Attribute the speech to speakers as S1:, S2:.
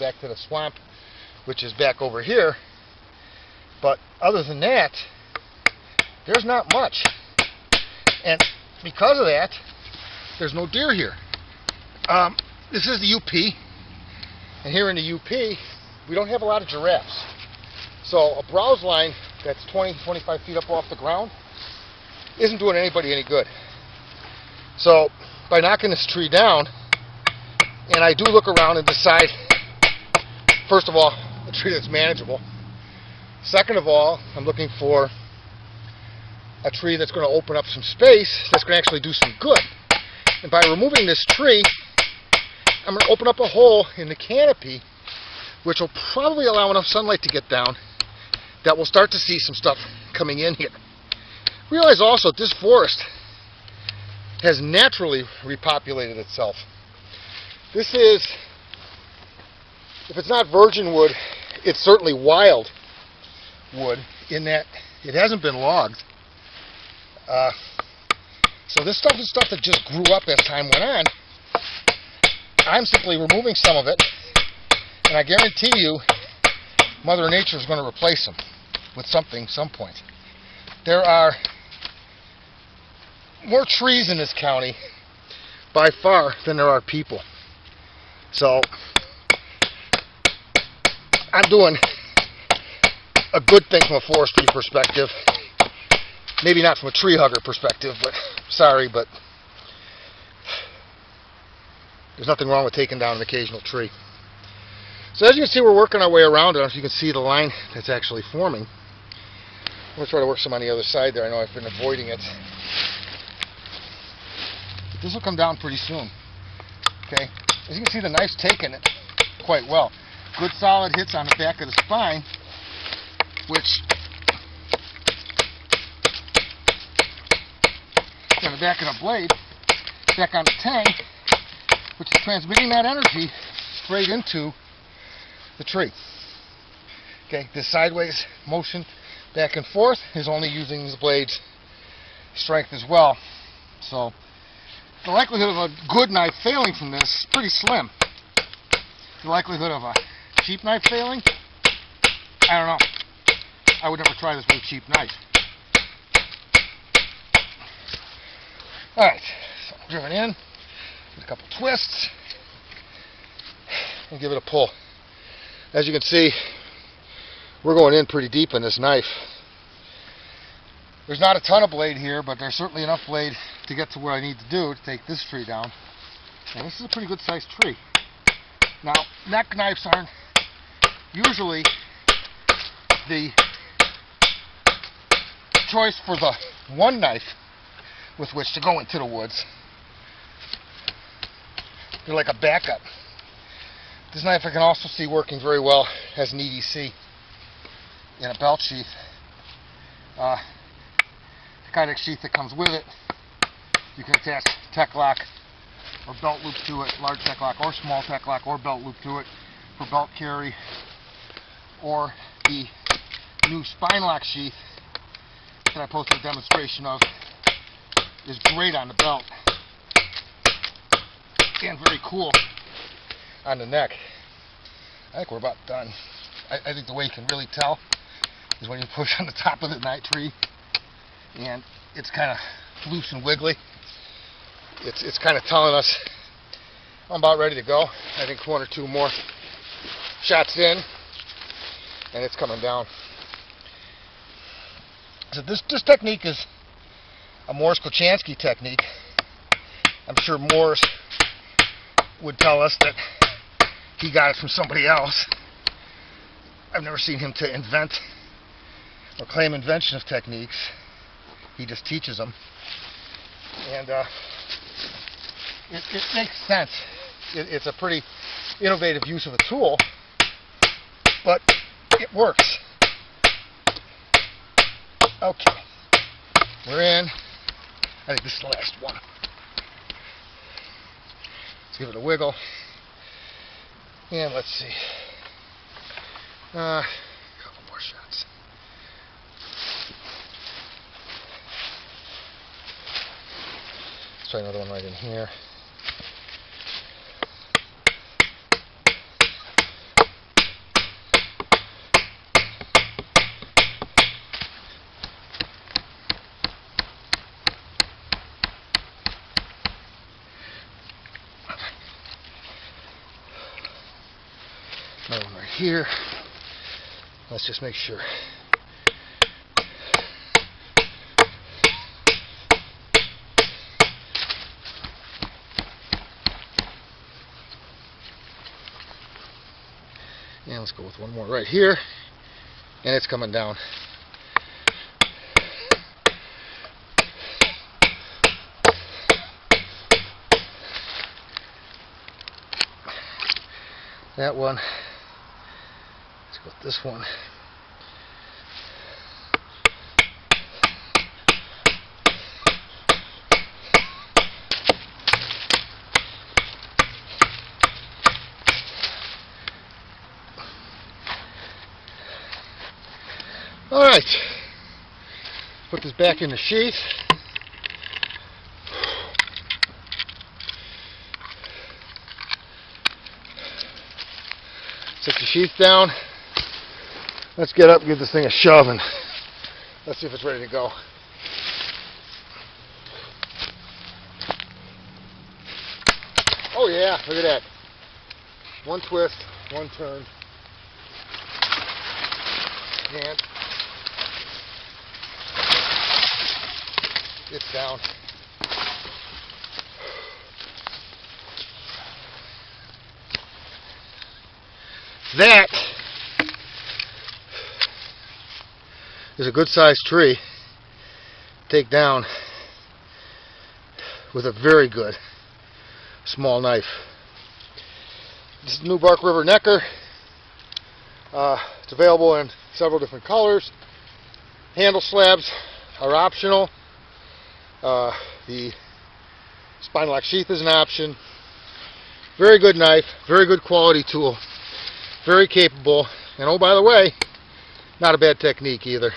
S1: back to the swamp, which is back over here. But other than that, there's not much. And because of that, there's no deer here. This is the UP. And here in the UP, we don't have a lot of giraffes. So a browse line that's 20, 25 feet up off the ground isn't doing anybody any good. So by knocking this tree down, and I do look around and decide, first of all, a tree that's manageable. Second of all, I'm looking for a tree that's going to open up some space that's going to actually do some good. And by removing this tree, I'm going to open up a hole in the canopy, which will probably allow enough sunlight to get down that we'll start to see some stuff coming in here. Realize also that this forest has naturally repopulated itself. This is, if it's not virgin wood, it's certainly wild wood in that it hasn't been logged. So this stuff is stuff that just grew up as time went on. I'm simply removing some of it, and I guarantee you Mother Nature is going to replace them with something some point. There are more trees in this county by far than there are people. So I'm doing a good thing from a forestry perspective. Maybe not from a tree hugger perspective, but sorry, but there's nothing wrong with taking down an occasional tree. So as you can see, we're working our way around it. I don't know if you can see the line that's actually forming. I'm going to try to work some on the other side there. I know I've been avoiding it. But this will come down pretty soon. Okay, as you can see, the knife's taking it quite well. Good solid hits on the back of the spine, which on the back of the blade, back on the tang, which is transmitting that energy straight into the tree. Okay, this sideways motion back and forth is only using the blade's strength as well. So the likelihood of a good knife failing from this is pretty slim. The likelihood of a cheap knife failing, I don't know. I would never try this with a cheap knife. Alright, so driven in, a couple twists, and give it a pull. As you can see, we're going in pretty deep in this knife. There's not a ton of blade here, but there's certainly enough blade to get to where I need to do to take this tree down. And this is a pretty good sized tree. Now, neck knives aren't usually the choice for the one knife with which to go into the woods. They're like a backup. This knife I can also see working very well as an EDC in a belt sheath. The Kydex sheath that comes with it, you can attach tech lock or belt loop to it, large tech lock or small tech lock or belt loop to it for belt carry, or the new spine lock sheath that I posted a demonstration of is great on the belt and very cool on the neck. I think we're about done. I think the way you can really tell is when you push on the top of the night tree and it's kind of loose and wiggly. It's kind of telling us I'm about ready to go. I think one or two more shots in and it's coming down. So this technique is a Morse-Kochanski technique. I'm sure Morse would tell us that he got it from somebody else. I've never seen him to invent or claim invention of techniques. He just teaches them. And it makes sense. It's a pretty innovative use of a tool, but it works. Okay, we're in. I think this is the last one. Let's give it a wiggle. And let's see. A couple more shots. Let's try another one right in here. Another one right here. Let's just make sure. And let's go with one more right here. And it's coming down. That one. Let's go with this one. Alright, put this back in the sheath. Set the sheath down. Let's get up and give this thing a shove and let's see if it's ready to go. Oh yeah, look at that. One twist, one turn. And it's down. That is a good sized tree to take down with a very good small knife. This is New Bark River Necker. It's available in several different colors. Handle slabs are optional. The spine lock sheath is an option. Very good knife, very good quality tool, very capable, and oh by the way, not a bad technique either.